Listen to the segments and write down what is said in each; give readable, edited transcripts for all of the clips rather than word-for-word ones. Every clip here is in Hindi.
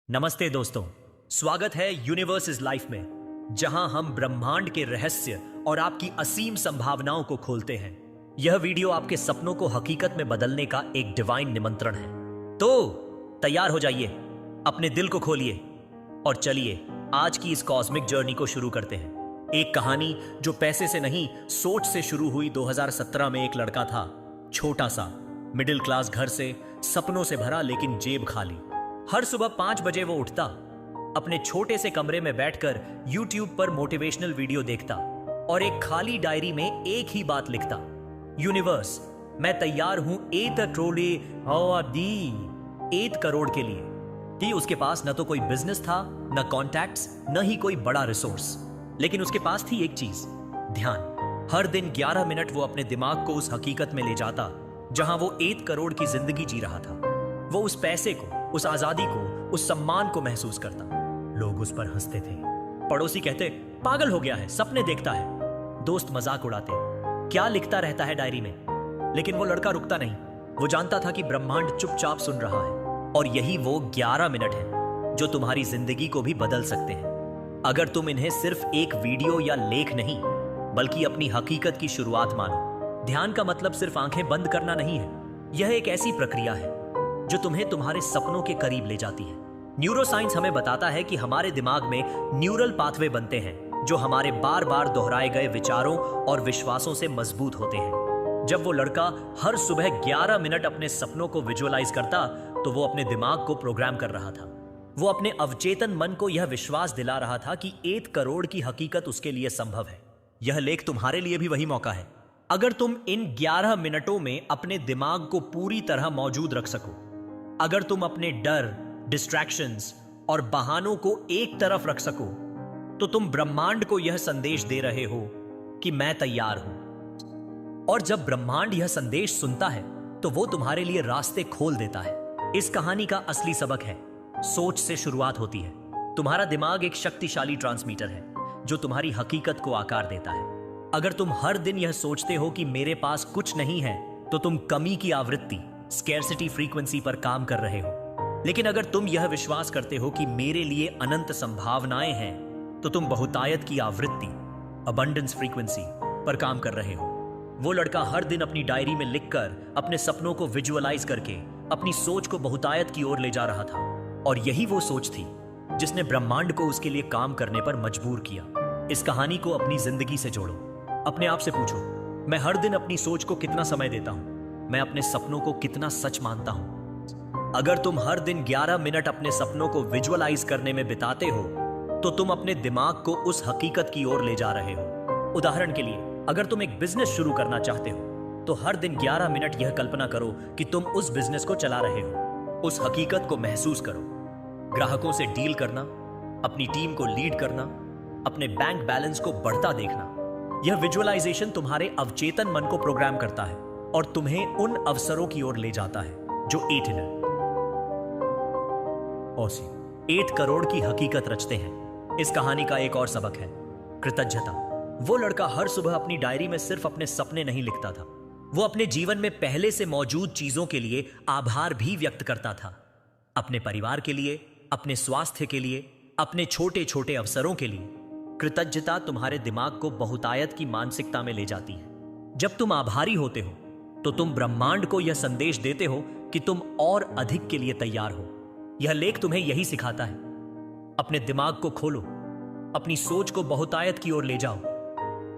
नमस्ते दोस्तों, स्वागत है यूनिवर्स इज लाइफ में, जहां हम ब्रह्मांड के रहस्य और आपकी असीम संभावनाओं को खोलते हैं। यह वीडियो आपके सपनों को हकीकत में बदलने का एक डिवाइन निमंत्रण है। तो तैयार हो जाइए, अपने दिल को खोलिए और चलिए आज की इस कॉस्मिक जर्नी को शुरू करते हैं। एक कहानी जो पैसे से नहीं, सोच से शुरू हुई। 2017 में एक लड़का था, छोटा सा, मिडिल क्लास घर से, सपनों से भरा लेकिन जेब खाली। हर सुबह 5 बजे वो उठता, अपने छोटे से कमरे में बैठकर YouTube पर मोटिवेशनल वीडियो देखता और एक खाली डायरी में एक ही बात लिखता, यूनिवर्स, मैं तैयार हूं 8 करोड़ के लिए। कि उसके पास न तो कोई बिजनेस था, न कॉन्टैक्ट्स, न ही कोई बड़ा रिसोर्स, लेकिन उसके पास थी एक चीज, ध्यान। हर दिन 11 मिनट वो अपने दिमाग को उस हकीकत में ले जाता जहां वो 8 करोड़ की जिंदगी जी रहा था। वो उस पैसे को, उस आजादी को, उस सम्मान को महसूस करता। लोग उस पर हंसते थे, पड़ोसी कहते पागल हो गया है, सपने देखता है। दोस्त मजाक उड़ाते, क्या लिखता रहता है डायरी में। लेकिन वो लड़का रुकता नहीं। वो जानता था कि ब्रह्मांड चुपचाप सुन रहा है और यही वो 11 मिनट है जो तुम्हारी जिंदगी को भी बदल सकते हैं, अगर तुम इन्हें सिर्फ एक वीडियो या लेख नहीं बल्कि अपनी हकीकत की शुरुआत मानो। ध्यान का मतलब सिर्फ आंखें बंद करना नहीं है, यह एक ऐसी प्रक्रिया है जो तुम्हें तुम्हारे सपनों के करीब ले जाती है। न्यूरोसाइंस हमें बताता है कि हमारे दिमाग में न्यूरल पाथवे बनते हैं जो हमारे बार बार दोहराए गए विचारों और विश्वासों से मजबूत होते हैं। जब वो लड़का हर सुबह 11 मिनट अपने सपनों को विजुअलाइज करता तो वो अपने दिमाग को प्रोग्राम कर रहा था। वो अपने अवचेतन मन को यह विश्वास दिला रहा था कि 8 करोड़ की हकीकत उसके लिए संभव है। यह लेख तुम्हारे लिए भी वही मौका है। अगर तुम इन 11 मिनटों में अपने दिमाग को पूरी तरह मौजूद रख सको, अगर तुम अपने डर, डिस्ट्रैक्शंस और बहानों को एक तरफ रख सको, तो तुम ब्रह्मांड को यह संदेश दे रहे हो कि मैं तैयार हूं। और जब ब्रह्मांड यह संदेश सुनता है तो वो तुम्हारे लिए रास्ते खोल देता है। इस कहानी का असली सबक है, सोच से शुरुआत होती है। तुम्हारा दिमाग एक शक्तिशाली ट्रांसमीटर है जो तुम्हारी हकीकत को आकार देता है। अगर तुम हर दिन यह सोचते हो कि मेरे पास कुछ नहीं है, तो तुम कमी की आवृत्ति, स्कैर्सिटी फ्रीक्वेंसी पर काम कर रहे हो। लेकिन अगर तुम यह विश्वास करते हो कि मेरे लिए अनंत संभावनाएं हैं, तो तुम बहुतायत की आवृत्ति, अबंडेंस फ्रीक्वेंसी पर काम कर रहे हो। वो लड़का हर दिन अपनी डायरी में लिखकर, अपने सपनों को विजुअलाइज करके अपनी सोच को बहुतायत की ओर ले जा रहा था। और यही वो सोच थी जिसने ब्रह्मांड को उसके लिए काम करने पर मजबूर किया। इस कहानी को अपनी जिंदगी से जोड़ो। अपने आप से पूछो, मैं हर दिन अपनी सोच को कितना समय देता हूं? मैं अपने सपनों को कितना सच मानता हूं? अगर तुम हर दिन 11 मिनट अपने सपनों को विजुअलाइज करने में बिताते हो, तो तुम अपने दिमाग को उस हकीकत की ओर ले जा रहे हो। उदाहरण के लिए, अगर तुम एक बिजनेस शुरू करना चाहते हो, तो हर दिन 11 मिनट यह कल्पना करो कि तुम उस बिजनेस को चला रहे हो। उस हकीकत को महसूस करो, ग्राहकों से डील करना, अपनी टीम को लीड करना, अपने बैंक बैलेंस को बढ़ता देखना। यह विजुअलाइजेशन तुम्हारे अवचेतन मन को प्रोग्राम करता है और तुम्हें उन अवसरों की ओर ले जाता है जो 8 करोड़ की हकीकत रचते हैं। इस कहानी का एक और सबक है, कृतज्ञता। वो लड़का हर सुबह अपनी डायरी में सिर्फ अपने सपने नहीं लिखता था, वो अपने जीवन में पहले से मौजूद चीजों के लिए आभार भी व्यक्त करता था। अपने परिवार के लिए, अपने स्वास्थ्य के लिए, अपने छोटे छोटे अवसरों के लिए। कृतज्ञता तुम्हारे दिमाग को बहुतायत की मानसिकता में ले जाती है। जब तुम आभारी होते हो तो तुम ब्रह्मांड को यह संदेश देते हो कि तुम और अधिक के लिए तैयार हो। यह लेख तुम्हें यही सिखाता है, अपने दिमाग को खोलो, अपनी सोच को बहुतायत की ओर ले जाओ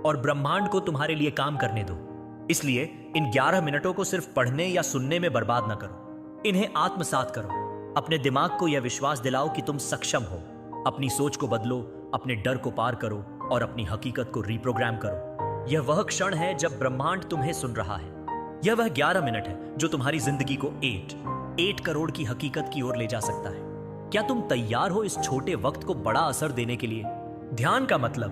और ब्रह्मांड को तुम्हारे लिए काम करने दो। इसलिए इन 11 मिनटों को सिर्फ पढ़ने या सुनने में बर्बाद ना करो, इन्हें आत्मसात करो। अपने दिमाग को यह विश्वास दिलाओ कि तुम सक्षम हो। अपनी सोच को बदलो, अपने डर को पार करो और अपनी हकीकत को रिप्रोग्राम करो। यह वह क्षण है जब ब्रह्मांड तुम्हें सुन रहा है। यह वह 11 मिनट है जो तुम्हारी जिंदगी को 8 करोड़ की हकीकत की ओर ले जा सकता है। क्या तुम तैयार हो इस छोटे वक्त को बड़ा असर देने के लिए? ध्यान का मतलब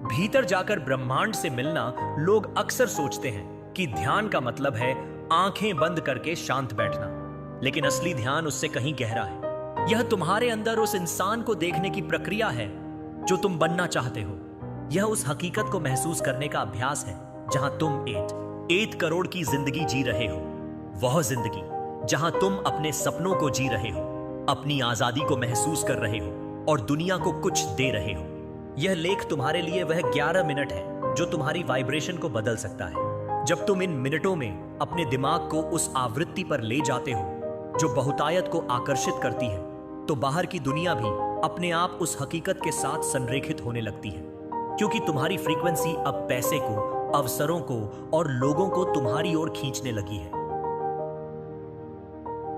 भीतर जाकर ब्रह्मांड से मिलना। लोग अक्सर सोचते हैं कि ध्यान का मतलब है आंखें बंद करके शांत बैठना, लेकिन असली ध्यान उससे कहीं गहरा है। यह तुम्हारे अंदर उस इंसान को देखने की प्रक्रिया है जो तुम बनना चाहते हो। यह उस हकीकत को महसूस करने का अभ्यास है जहां तुम 8 करोड़ की जिंदगी जी रहे हो। वह जिंदगी जहां तुम अपने सपनों को जी रहे हो। अपनी आजादी को महसूस कर रहे हो और दुनिया को कुछ दे रहे हो। यह लेख तुम्हारे लिए वह 11 मिनट है जो तुम्हारी वाइब्रेशन को बदल सकता है। जब तुम इन मिनटों में अपने दिमाग को उस आवृत्ति पर ले जाते हो जो बहुतायत को आकर्षित करती है, तो बाहर की दुनिया भी अपने आप उस हकीकत के साथ संरेखित होने लगती है, क्योंकि तुम्हारी फ्रीक्वेंसी अब पैसे को, अवसरों को और लोगों को तुम्हारी ओर खींचने लगी है।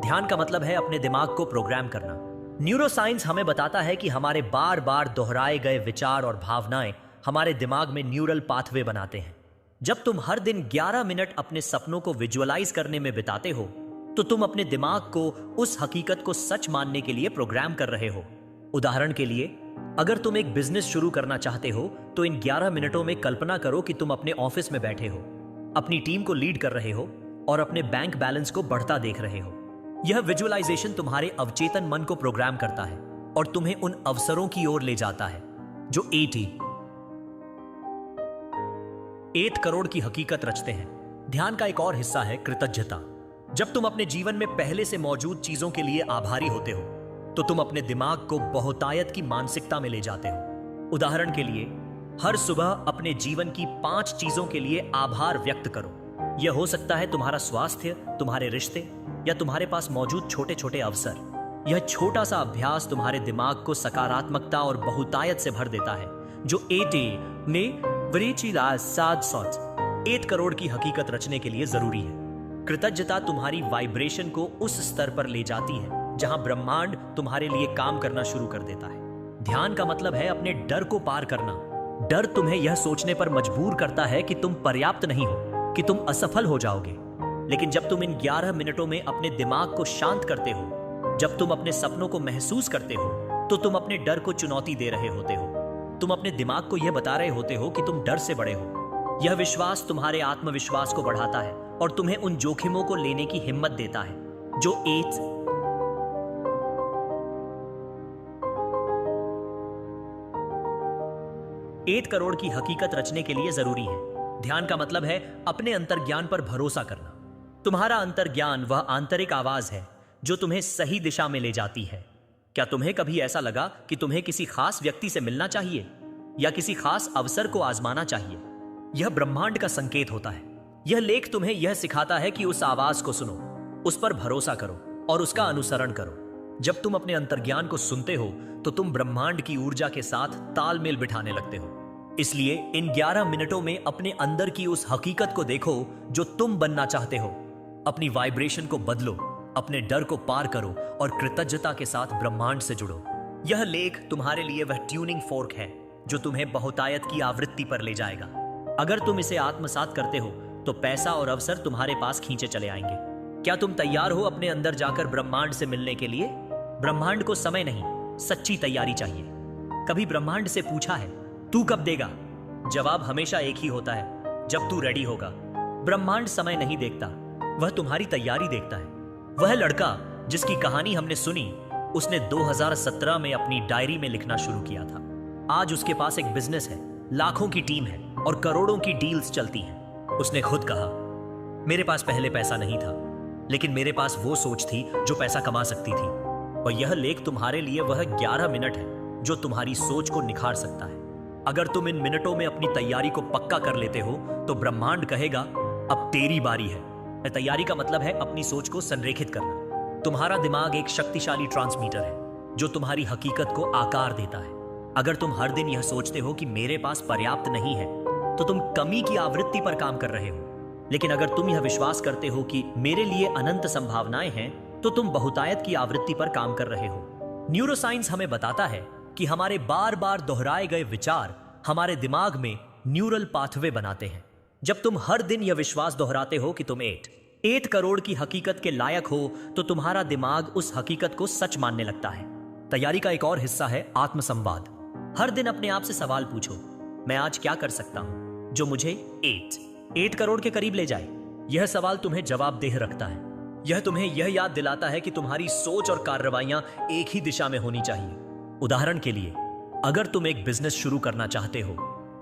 ध्यान का मतलब है अपने दिमाग को प्रोग्राम करना। न्यूरोसाइंस हमें बताता है कि हमारे बार बार दोहराए गए विचार और भावनाएं हमारे दिमाग में न्यूरल पाथवे बनाते हैं। जब तुम हर दिन 11 मिनट अपने सपनों को विजुअलाइज करने में बिताते हो, तो तुम अपने दिमाग को उस हकीकत को सच मानने के लिए प्रोग्राम कर रहे हो। उदाहरण के लिए, अगर तुम एक बिजनेस शुरू करना चाहते हो, तो इन 11 मिनटों में कल्पना करो कि तुम अपने ऑफिस में बैठे हो, अपनी टीम को लीड कर रहे हो और अपने बैंक बैलेंस को बढ़ता देख रहे हो। यह विजुअलाइजेशन तुम्हारे अवचेतन मन को प्रोग्राम करता है और तुम्हें उन अवसरों की ओर ले जाता है जो 8 करोड़ की हकीकत रचते हैं। ध्यान का एक और हिस्सा है कृतज्ञता। जब तुम अपने जीवन में पहले से मौजूद चीजों के लिए आभारी होते हो, तो तुम अपने दिमाग को बहुतायत की मानसिकता में ले जाते हो। उदाहरण के लिए, हर सुबह अपने जीवन की 5 चीजों के लिए आभार व्यक्त करो। यह हो सकता है तुम्हारा स्वास्थ्य, तुम्हारे रिश्ते या तुम्हारे पास मौजूद छोटे छोटे अवसर। यह छोटा सा अभ्यास तुम्हारे दिमाग को सकारात्मकता और बहुतायत से भर देता है, जो 8 करोड़ की हकीकत रचने के लिए जरूरी है। कृतज्ञता तुम्हारी वाइब्रेशन को उस स्तर पर ले जाती है जहां ब्रह्मांड तुम्हारे लिए काम करना शुरू कर देता है। ध्यान का मतलब है अपने डर को पार करना। डर तुम्हें यह सोचने पर मजबूर करता है कि तुम पर्याप्त नहीं हो, कि तुम असफल हो जाओगे। लेकिन जब तुम इन 11 मिनटों में अपने दिमाग को शांत करते हो, जब तुम अपने सपनों को महसूस करते हो, तो तुम अपने डर को चुनौती दे रहे होते हो। तुम अपने दिमाग को यह बता रहे होते हो कि तुम डर से बड़े हो। यह विश्वास तुम्हारे आत्मविश्वास को बढ़ाता है और तुम्हें उन जोखिमों को लेने की हिम्मत देता है जो 8 करोड़ की हकीकत रचने के लिए जरूरी है। ध्यान का मतलब है अपने अंतर्ज्ञान पर भरोसा करना। तुम्हारा अंतर्ज्ञान वह आंतरिक आवाज है जो तुम्हें सही दिशा में ले जाती है। क्या तुम्हें कभी ऐसा लगा कि तुम्हें किसी खास व्यक्ति से मिलना चाहिए या किसी खास अवसर को आजमाना चाहिए? यह ब्रह्मांड का संकेत होता है। यह लेख तुम्हें यह सिखाता है कि उस आवाज को सुनो, उस पर भरोसा करो और उसका अनुसरण करो। जब तुम अपने अंतर्ज्ञान को सुनते हो, तो तुम ब्रह्मांड की ऊर्जा के साथ तालमेल बिठाने लगते हो। इसलिए इन 11 मिनटों में अपने अंदर की उस हकीकत को देखो जो तुम बनना चाहते हो। अपनी वाइब्रेशन को बदलो, अपने डर को पार करो और कृतज्ञता के साथ ब्रह्मांड से जुड़ो। यह लेख तुम्हारे लिए वह ट्यूनिंग फोर्क है जो तुम्हें बहुतायत की आवृत्ति पर ले जाएगा। अगर तुम इसे आत्मसात करते हो, तो पैसा और अवसर तुम्हारे पास खींचे चले आएंगे। क्या तुम तैयार हो अपने अंदर जाकर ब्रह्मांड से मिलने के लिए? ब्रह्मांड को समय नहीं, सच्ची तैयारी चाहिए। कभी ब्रह्मांड से पूछा है, तू कब देगा? जवाब हमेशा एक ही होता है, जब तू रेडी होगा। ब्रह्मांड समय नहीं देखता, वह तुम्हारी तैयारी देखता है। वह लड़का जिसकी कहानी हमने सुनी, उसने 2017 में अपनी डायरी में लिखना शुरू किया था। आज उसके पास एक बिजनेस है, लाखों की टीम है और करोड़ों की डील्स चलती हैं। उसने खुद कहा, मेरे पास पहले पैसा नहीं था, लेकिन मेरे पास वो सोच थी जो पैसा कमा सकती थी। और यह लेख तुम्हारे लिए वह 11 मिनट है जो तुम्हारी सोच को निखार सकता है। अगर तुम इन मिनटों में अपनी तैयारी को पक्का कर लेते हो, तो ब्रह्मांड कहेगा, अब तेरी बारी है। तैयारी का मतलब है अपनी सोच को संरेखित करना। तुम्हारा दिमाग एक शक्तिशाली ट्रांसमीटर है जो तुम्हारी हकीकत को आकार देता है। अगर तुम हर दिन यह सोचते हो कि मेरे पास पर्याप्त नहीं है, तो तुम कमी की आवृत्ति पर काम कर रहे हो। लेकिन अगर तुम यह विश्वास करते हो कि मेरे लिए अनंत संभावनाएं हैं, तो तुम बहुतायत की आवृत्ति पर काम कर रहे हो। न्यूरोसाइंस हमें बताता है कि हमारे बार बार दोहराए गए विचार हमारे दिमाग में न्यूरल पाथवे बनाते हैं। जब तुम हर दिन यह विश्वास दोहराते हो कि तुम 8 करोड़ की हकीकत के लायक हो, तो तुम्हारा दिमाग उस हकीकत को सच मानने लगता है। तैयारी का एक और हिस्सा है आत्मसंवाद। हर दिन अपने आप से सवाल पूछो, मैं आज क्या कर सकता हूं जो मुझे 8 करोड़ के करीब ले जाए? यह सवाल तुम्हें जवाबदेह रखता है। यह तुम्हें यह याद दिलाता है कि तुम्हारी सोच और कार्रवाइयां एक ही दिशा में होनी चाहिए। उदाहरण के लिए, अगर तुम एक बिजनेस शुरू करना चाहते हो,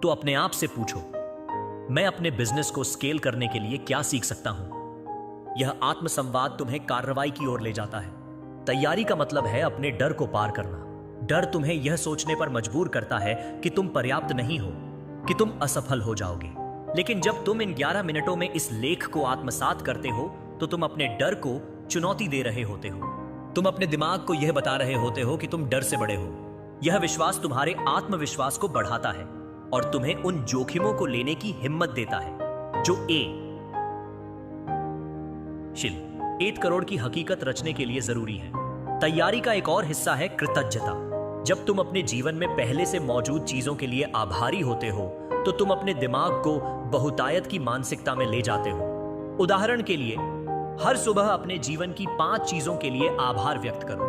तो अपने आप से पूछो, मैं अपने बिजनेस को स्केल करने के लिए क्या सीख सकता हूं? यह आत्मसंवाद तुम्हें कार्रवाई की ओर ले जाता है। तैयारी का मतलब है अपने डर को पार करना। डर तुम्हें यह सोचने पर मजबूर करता है कि तुम पर्याप्त नहीं हो, कि तुम असफल हो जाओगे। लेकिन जब तुम इन 11 मिनटों में इस लेख को आत्मसात करते हो तो तुम अपने डर को चुनौती दे रहे होते हो। तुम अपने दिमाग को यह बता रहे होते हो कि तुम डर से बड़े हो। यह विश्वास तुम्हारे आत्मविश्वास को बढ़ाता है और तुम्हें उन जोखिमों को लेने की हिम्मत देता है जो 8 करोड़ की हकीकत रचने के लिए जरूरी है। तैयारी का एक और हिस्सा है कृतज्ञता। जब तुम अपने जीवन में पहले से मौजूद चीजों के लिए आभारी होते हो तो तुम अपने दिमाग को बहुतायत की मानसिकता में ले जाते हो। उदाहरण के लिए, हर सुबह अपने जीवन की 5 चीजों के लिए आभार व्यक्त करो।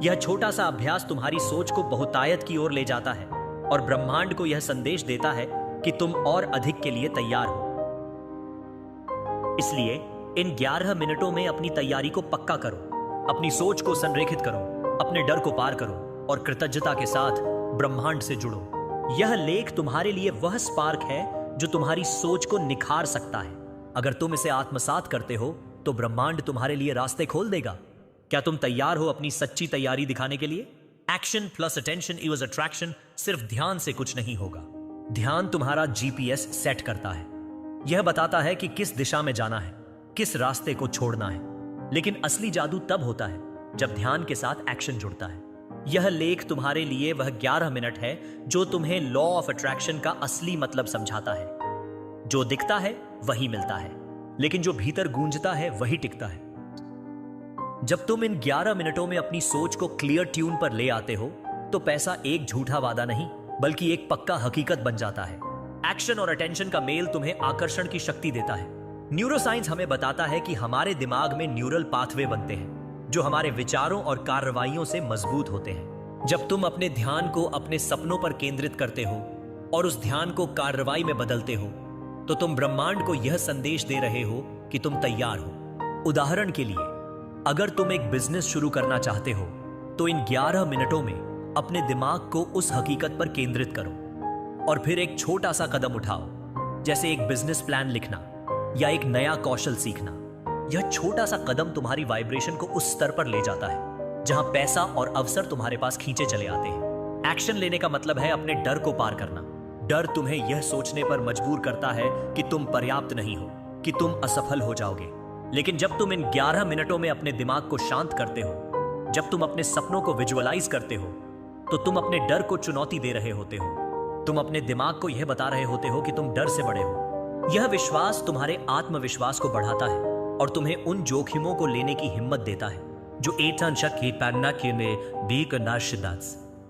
यह छोटा सा अभ्यास तुम्हारी सोच को बहुतायत की ओर ले जाता है और ब्रह्मांड को यह संदेश देता है कि तुम और अधिक के लिए तैयार हो। इसलिए इन 11 मिनटों में अपनी तैयारी को पक्का करो, अपनी सोच को संरेखित करो, अपने डर को पार करो और कृतज्ञता के साथ ब्रह्मांड से जुड़ो। यह लेख तुम्हारे लिए वह स्पार्क है जो तुम्हारी सोच को निखार सकता है। अगर तुम इसे आत्मसात करते हो तो ब्रह्मांड तुम्हारे लिए रास्ते खोल देगा। क्या तुम तैयार हो अपनी सच्ची तैयारी दिखाने के लिए? Action plus attention equals attraction. सिर्फ ध्यान से कुछ नहीं होगा। ध्यान तुम्हारा जीपीएस सेट करता है। यह बताता है कि किस दिशा में जाना है, किस रास्ते को छोड़ना है। लेकिन असली जादू तब होता है जब ध्यान के साथ एक्शन जुड़ता है। यह लेख तुम्हारे लिए वह 11 मिनट है जो तुम्हें लॉ ऑफ अट्रैक्शन का असली मतलब समझाता है। जो दिखता है वही मिलता है, लेकिन जो भीतर गूंजता है वही टिकता है। जब तुम इन 11 मिनटों में अपनी सोच को क्लियर ट्यून पर ले आते हो तो पैसा एक झूठा वादा नहीं बल्कि एक पक्का हकीकत बन जाता है। एक्शन और अटेंशन का मेल तुम्हें आकर्षण की शक्ति देता है। न्यूरोसाइंस हमें बताता है कि हमारे दिमाग में न्यूरल पाथवे बनते हैं जो हमारे विचारों और कार्रवाइयों से मजबूत होते हैं। जब तुम अपने ध्यान को अपने सपनों पर केंद्रित करते हो और उस ध्यान को कार्रवाई में बदलते हो तो तुम ब्रह्मांड को यह संदेश दे रहे हो कि तुम तैयार हो। उदाहरण के लिए, अगर तुम एक बिजनेस शुरू करना चाहते हो तो इन 11 मिनटों में अपने दिमाग को उस हकीकत पर केंद्रित करो और फिर एक छोटा सा कदम उठाओ, जैसे एक बिजनेस प्लान लिखना या एक नया कौशल सीखना। यह छोटा सा कदम तुम्हारी वाइब्रेशन को उस स्तर पर ले जाता है जहां पैसा और अवसर तुम्हारे पास खींचे चले आते हैं। एक्शन लेने का मतलब है अपने डर को पार करना। डर तुम्हें यह सोचने पर मजबूर करता है कि तुम पर्याप्त नहीं हो, कि तुम असफल हो जाओगे। लेकिन जब तुम इन 11 मिनटों में अपने दिमाग को शांत करते हो, जब तुम अपने सपनों को विजुअलाइज करते हो तो तुम अपने डर को चुनौती दे रहे होते हो। तुम अपने दिमाग को यह बता रहे होते हो कि तुम डर से बड़े हो। यह विश्वास तुम्हारे आत्मविश्वास को बढ़ाता है और तुम्हें उन जोखिमों को लेने की हिम्मत देता है जो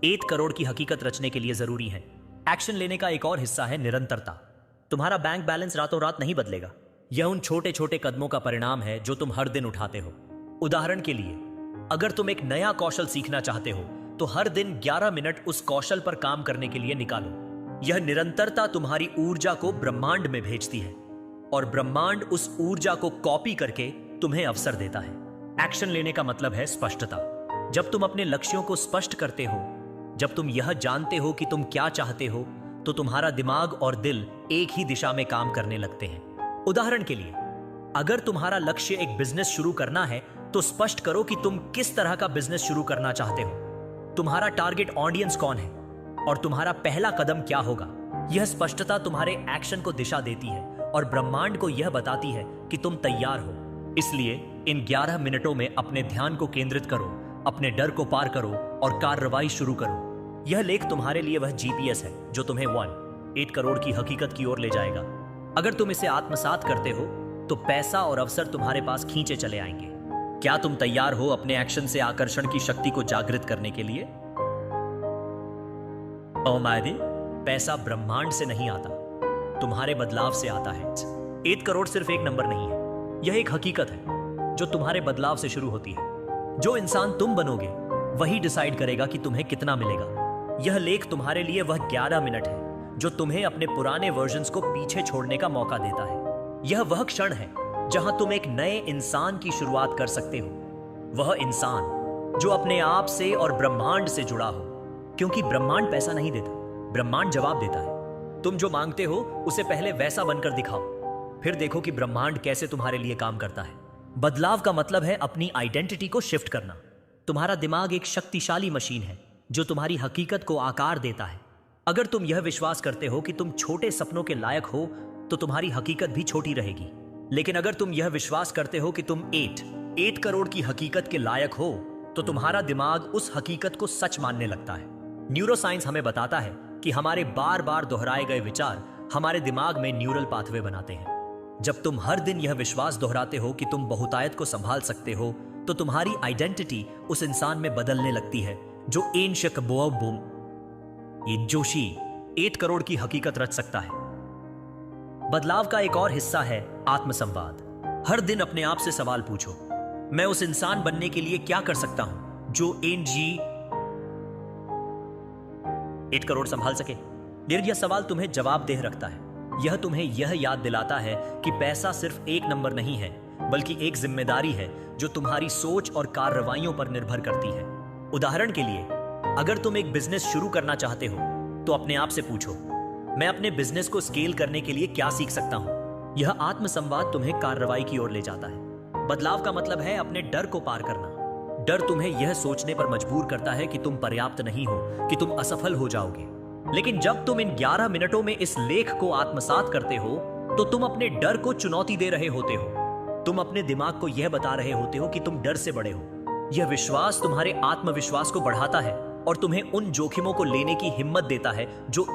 8 करोड़ की हकीकत रचने के लिए जरूरी है। एक्शन लेने का एक और हिस्सा है निरंतरता। तुम्हारा बैंक बैलेंस रातों रात नहीं बदलेगा। यह उन छोटे छोटे कदमों का परिणाम है जो तुम हर दिन उठाते हो। उदाहरण के लिए, अगर तुम एक नया कौशल सीखना चाहते हो तो हर दिन 11 मिनट उस कौशल पर काम करने के लिए निकालो। यह निरंतरता तुम्हारी ऊर्जा को ब्रह्मांड में भेजती है और ब्रह्मांड उस ऊर्जा को कॉपी करके तुम्हें अवसर देता है। एक्शन लेने का मतलब है स्पष्टता। जब तुम अपने लक्ष्यों को स्पष्ट करते हो, जब तुम यह जानते हो कि तुम क्या चाहते हो, तो तुम्हारा दिमाग और दिल एक ही दिशा में काम करने लगते हैं। उदाहरण के लिए, अगर तुम्हारा लक्ष्य एक बिजनेस शुरू करना है तो स्पष्ट करो कि तुम किस तरह का बिजनेस शुरू करना चाहते हो, तुम्हारा टारगेट ऑडियंस कौन है और तुम्हारा पहला कदम क्या होगा। यह स्पष्टता तुम्हारे एक्शन को दिशा देती है और ब्रह्मांड को यह बताती है कि तुम तैयार हो। इसलिए इन 11 मिनटों में अपने ध्यान को केंद्रित करो, अपने डर को पार करो और कार्रवाई शुरू करो। यह लेख तुम्हारे लिए वह जीपीएस है जो तुम्हें 8 करोड़ की हकीकत की ओर ले जाएगा। अगर तुम इसे आत्मसात करते हो तो पैसा और अवसर तुम्हारे पास खींचे चले आएंगे। क्या तुम तैयार हो अपने एक्शन से आकर्षण की शक्ति को जागृत करने के लिए? मायदे, पैसा ब्रह्मांड से नहीं आता, तुम्हारे बदलाव से आता है। 8 करोड़ सिर्फ एक नंबर नहीं है, यह एक हकीकत है जो तुम्हारे बदलाव से शुरू होती है। जो इंसान तुम बनोगे वही डिसाइड करेगा कि तुम्हें कितना मिलेगा। यह लेख तुम्हारे लिए वह 11 मिनट है जो तुम्हें अपने पुराने वर्जन्स को पीछे छोड़ने का मौका देता है। यह वह क्षण है जहां तुम एक नए इंसान की शुरुआत कर सकते हो। वह इंसान जो अपने आप से और ब्रह्मांड से जुड़ा हो, क्योंकि ब्रह्मांड पैसा नहीं देता, ब्रह्मांड जवाब देता है। तुम जो मांगते हो उसे पहले वैसा बनकर दिखाओ, फिर देखो कि ब्रह्मांड कैसे तुम्हारे लिए काम करता है। बदलाव का मतलब है अपनी आइडेंटिटी को शिफ्ट करना। तुम्हारा दिमाग एक शक्तिशाली मशीन है जो तुम्हारी हकीकत को आकार देता है। अगर तुम यह विश्वास करते हो कि तुम छोटे सपनों के लायक हो तो तुम्हारी हकीकत भी छोटी रहेगी। लेकिन अगर तुम यह विश्वास करते हो कि तुम 8 करोड़ की हकीकत के लायक हो तो तुम्हारा दिमाग उस हकीकत को सच मानने लगता है। न्यूरोसाइंस हमें बताता है कि हमारे बार बार दोहराए गए विचार हमारे दिमाग में न्यूरल पाथवे बनाते हैं। जब तुम हर दिन यह विश्वास दोहराते हो कि तुम बहुतायत को संभाल सकते हो तो तुम्हारी आइडेंटिटी उस इंसान में बदलने लगती है जो जोशी 8 करोड़ की हकीकत रच सकता है। बदलाव का एक और हिस्सा है आत्मसंवाद। हर दिन अपने आप से सवाल पूछो, मैं उस इंसान बनने के लिए क्या कर सकता हूं जो 8 करोड़ संभाल सके। यह सवाल तुम्हें जवाबदेह रखता है। यह तुम्हें यह याद दिलाता है कि पैसा सिर्फ एक नंबर नहीं है बल्कि एक जिम्मेदारी है जो तुम्हारी सोच और कार्रवाइयों पर निर्भर करती है। उदाहरण के लिए, अगर तुम एक बिजनेस शुरू करना चाहते हो तो अपने आप से पूछो, मैं अपने बिजनेस को स्केल करने के लिए क्या सीख सकता हूं। यह आत्मसंवाद तुम्हें कार्रवाई की ओर ले जाता है। बदलाव का मतलब है अपने डर को पार करना। डर तुम्हें यह सोचने पर मजबूर करता है कि तुम पर्याप्त नहीं हो, कि तुम असफल हो जाओगे। लेकिन जब तुम इन 11 मिनटों में इस लेख को आत्मसात करते हो तो तुम अपने डर को चुनौती दे रहे होते हो। तुम अपने दिमाग को यह बता रहे होते हो कि तुम डर से बड़े हो। यह विश्वास तुम्हारे आत्मविश्वास को बढ़ाता है और तुम्हें उन जोखिमों को लेने की हिम्मत देता है जो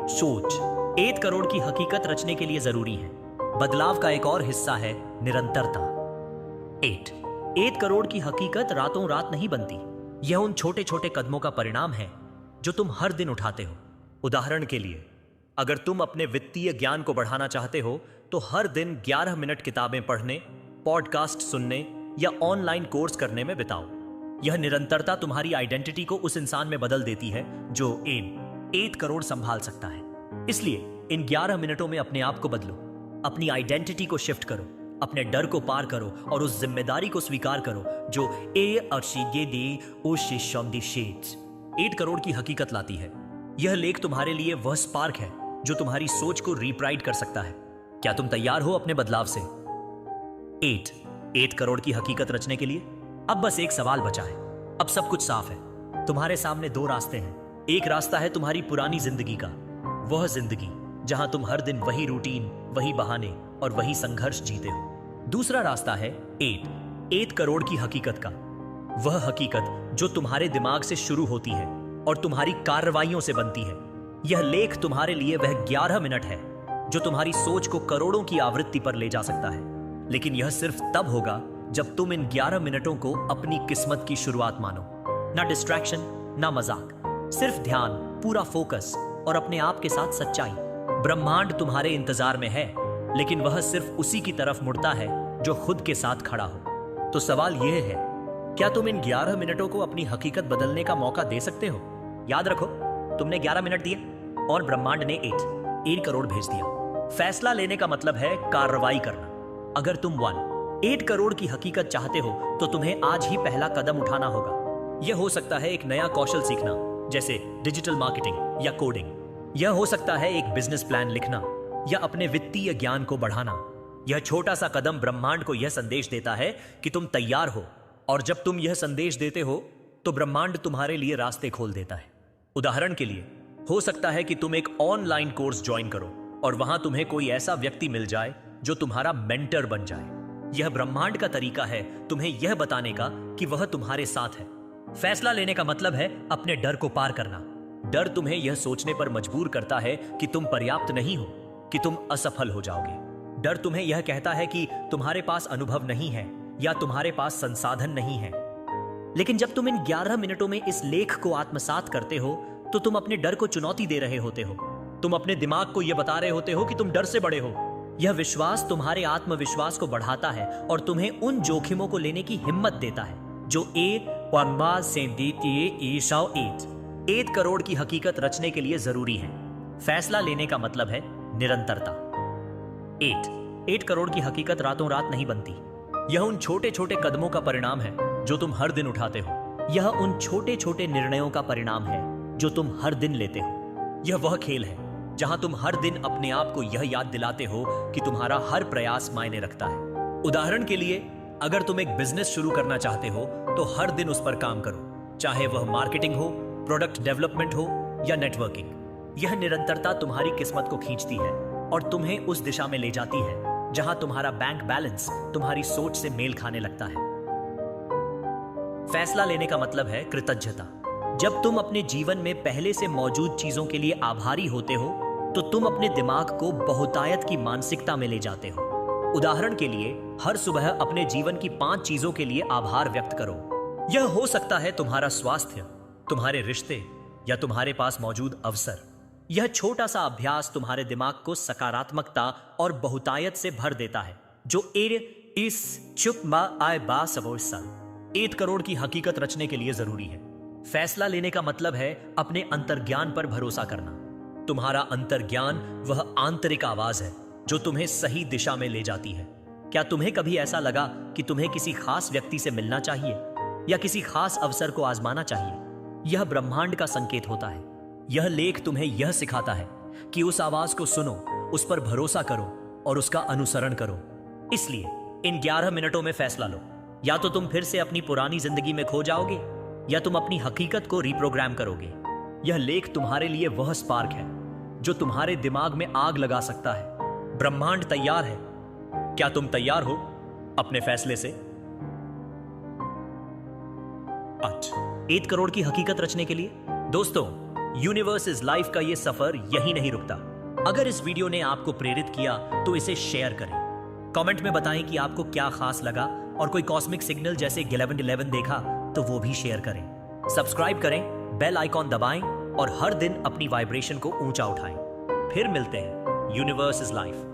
सोच 8 करोड़ की हकीकत रचने के लिए जरूरी है। बदलाव का एक और हिस्सा है निरंतरता। 8 करोड़ की हकीकत रातों रात नहीं बनती। यह उन छोटे छोटे कदमों का परिणाम है जो तुम हर दिन उठाते हो। उदाहरण के लिए, अगर तुम अपने वित्तीय ज्ञान को बढ़ाना चाहते हो तो हर दिन 11 मिनट किताबें पढ़ने, पॉडकास्ट सुनने या ऑनलाइन कोर्स करने में बिताओ। यह निरंतरता तुम्हारी आइडेंटिटी को उस इंसान में बदल देती है जो 8 करोड़ संभाल सकता है। इसलिए इन 11 मिनटों में अपने आप को बदलो, अपनी आइडेंटिटी को शिफ्ट करो, अपने डर को पार करो और उस जिम्मेदारी को स्वीकार करो जो 8 करोड़ की हकीकत लाती है। यह लेख तुम्हारे लिए वह स्पार्क है जो तुम्हारी सोच को रीप्राइट कर सकता है। क्या तुम तैयार हो अपने बदलाव से 8 करोड़ की हकीकत रचने के लिए? अब बस एक सवाल बचा है। अब सब कुछ साफ है। तुम्हारे सामने 2 रास्ते हैं। एक रास्ता है तुम्हारी पुरानी जिंदगी का, वह जिंदगी जहां तुम हर दिन वही रूटीन, वही बहाने और वही संघर्ष जीते हो। दूसरा रास्ता है 8 करोड़ की हकीकत का, वह हकीकत जो तुम्हारे दिमाग से शुरू होती है और तुम्हारी कार्रवाइयों से बनती है। यह लेख तुम्हारे लिए वह 11 मिनट है जो तुम्हारी सोच को करोड़ों की आवृत्ति पर ले जा सकता है। लेकिन यह सिर्फ तब होगा जब तुम इन 11 मिनटों को अपनी किस्मत की शुरुआत मानो। ना डिस्ट्रैक्शन, ना मजाक, सिर्फ ध्यान, पूरा फोकस और अपने आप के साथ सच्चाई। ब्रह्मांड तुम्हारे इंतजार में है, लेकिन वह सिर्फ उसी की तरफ मुड़ता है जो खुद के साथ खड़ा हो। तो सवाल यह है, क्या तुम इन 11 मिनटों को अपनी हकीकत बदलने का मौका दे सकते हो? याद रखो, तुमने 11 मिनट दिए और ब्रह्मांड ने 8 करोड़ भेज दिया। फैसला लेने का मतलब है कार्रवाई करना। अगर तुम 8 करोड़ की हकीकत चाहते हो तो तुम्हें आज ही पहला कदम उठाना होगा। यह हो सकता है एक नया कौशल सीखना, जैसे डिजिटल मार्केटिंग या कोडिंग। यह हो सकता है एक बिजनेस प्लान लिखना या अपने वित्तीय ज्ञान को बढ़ाना। यह छोटा सा कदम ब्रह्मांड को यह संदेश देता है कि तुम तैयार हो, और जब तुम यह संदेश देते हो तो ब्रह्मांड तुम्हारे लिए रास्ते खोल देता है। उदाहरण के लिए, हो सकता है कि तुम एक ऑनलाइन कोर्स ज्वाइन करो और वहां तुम्हें कोई ऐसा व्यक्ति मिल जाए जो तुम्हारा मेंटर बन जाए। यह ब्रह्मांड का तरीका है तुम्हें यह बताने का कि वह तुम्हारे साथ है। फैसला लेने का मतलब है अपने डर को पार करना। डर तुम्हें यह सोचने पर मजबूर करता है कि तुम पर्याप्त नहीं हो, कि तुम असफल हो जाओगे। डर तुम्हें यह कहता है कि तुम्हारे पास अनुभव नहीं है या तुम्हारे पास संसाधन नहीं है। लेकिन जब तुम इन 11 मिनटों में इस लेख को आत्मसात करते हो तो तुम अपने डर को चुनौती दे रहे होते हो। तुम अपने दिमाग को यह बता रहे होते हो कि तुम डर से बड़े हो। यह विश्वास तुम्हारे आत्मविश्वास को बढ़ाता है और तुम्हें उन जोखिमों को लेने की हिम्मत देता है जो 8 करोड़ की हकीकत रचने के लिए जरूरी है। फैसला लेने का मतलब है निरंतरता। 8 करोड़ की हकीकत रातों रात नहीं बनती। यह उन छोटे छोटे कदमों का परिणाम है जो तुम हर दिन उठाते हो। यह उन छोटे छोटे निर्णयों का परिणाम है जो तुम हर दिन लेते हो। यह वह खेल है जहां तुम हर दिन अपने आप को यह याद दिलाते हो कि तुम्हारा हर प्रयास मायने रखता है। उदाहरण के लिए, अगर तुम एक बिजनेस शुरू करना चाहते हो तो हर दिन उस पर काम करो, चाहे वह मार्केटिंग हो, प्रोडक्ट डेवलपमेंट हो या नेटवर्किंग। यह निरंतरता तुम्हारी किस्मत को खींचती है और तुम्हें उस दिशा में ले जाती है जहां तुम्हारा बैंक बैलेंस तुम्हारी सोच से मेल खाने लगता है। फैसला लेने का मतलब है कृतज्ञता। जब तुम अपने जीवन में पहले से मौजूद चीजों के लिए आभारी होते हो तो तुम अपने दिमाग को बहुतायत की मानसिकता में ले जाते हो। उदाहरण के लिए, हर सुबह अपने जीवन की 5 चीजों के लिए आभार व्यक्त करो। यह हो सकता है तुम्हारा स्वास्थ्य, तुम्हारे रिश्ते या तुम्हारे पास मौजूद अवसर। यह छोटा सा अभ्यास तुम्हारे दिमाग को सकारात्मकता और बहुतायत से भर देता है, जो इस चुप मा आय बा सबोसा 8 करोड़ की हकीकत रचने के लिए जरूरी है। फैसला लेने का मतलब है अपने अंतर्ज्ञान पर भरोसा करना। तुम्हारा अंतर्ज्ञान वह आंतरिक आवाज है जो तुम्हें सही दिशा में ले जाती है। क्या तुम्हें कभी ऐसा लगा कि तुम्हें किसी खास व्यक्ति से मिलना चाहिए या किसी खास अवसर को आजमाना चाहिए? यह ब्रह्मांड का संकेत होता है। यह लेख तुम्हें यह सिखाता है कि उस आवाज को सुनो, उस पर भरोसा करो और उसका अनुसरण करो। इसलिए इन 11 मिनटों में फैसला लो। या तो तुम फिर से अपनी पुरानी जिंदगी में खो जाओगे या तुम अपनी हकीकत को रिप्रोग्राम करोगे। यह लेख तुम्हारे लिए वह स्पार्क है जो तुम्हारे दिमाग में आग लगा सकता है। ब्रह्मांड तैयार है। क्या तुम तैयार हो अपने फैसले से? 8 करोड़ की हकीकत रचने के लिए? दोस्तों, यूनिवर्स इज लाइफ का यह सफर यही नहीं रुकता। अगर इस वीडियो ने आपको प्रेरित किया तो इसे शेयर करें। कमेंट में बताएं कि आपको क्या खास लगा और कोई कॉस्मिक सिग्नल जैसे 1111 देखा तो वो भी शेयर करें। सब्सक्राइब करें, बेल आइकॉन दबाएं और हर दिन अपनी वाइब्रेशन को ऊंचा उठाएं। फिर मिलते हैं। Universe is life.